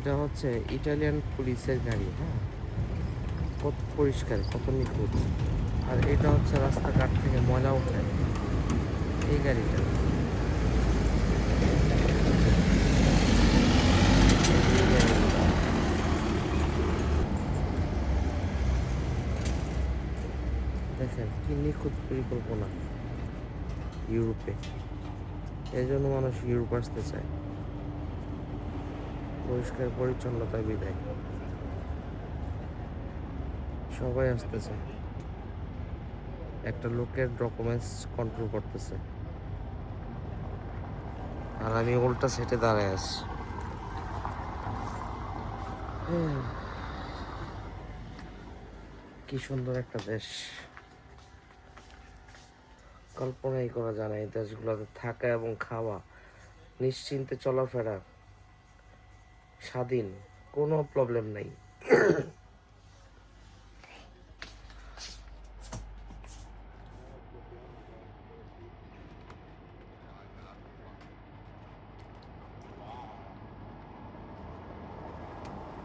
এটা হচ্ছে ইটালিয়ান পুলিশের গাড়ি। হ্যাঁ, কত পরিষ্কার, কত নিখুঁত। আর এটা হচ্ছে রাস্তাঘাট থেকে ময়লা উঠায় এই গাড়িটা। এই গাড়িগুলা দেখেন কি নিখুঁত পরিকল্পনা ইউরোপে। এই জন্য মানুষ ইউরোপ আসতে চায়, পরিষ্কার পরিচ্ছন্নতা বিদায় সবাই আসতে চায়। একটা লোকের ডকুমেন্টস কন্ট্রোল করতেছে, আর আমি উল্টা সাইডে দাঁড়ায় আছি। কি সুন্দর একটা দেশ, কল্পনাই করা যায় না এই দেশগুলোতে থাকা এবং খাওয়া, নিশ্চিন্তে চলাফেরা, স্বাধীন, কোনো প্রবলেম নাই।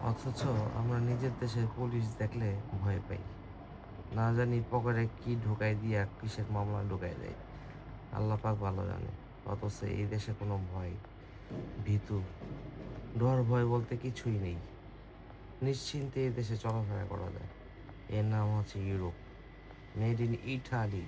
অথচ আমরা নিজের দেশের পুলিশ দেখলে ভয় পাই, না জানি পকেটে কি ঢুকাই দিয়া কিসের মামলা ঢুকাই দেয়, আল্লাহ পাক ভালো জানে। অথচ এই দেশে কোনো ভয় ভীতু, ডর ভয় বলতে কিছুই নেই। নিশ্চিন্তে এই দেশে চলাফেরা করা যায়। এর নাম হচ্ছে ইউরোপ, মেড ইন ইটালি।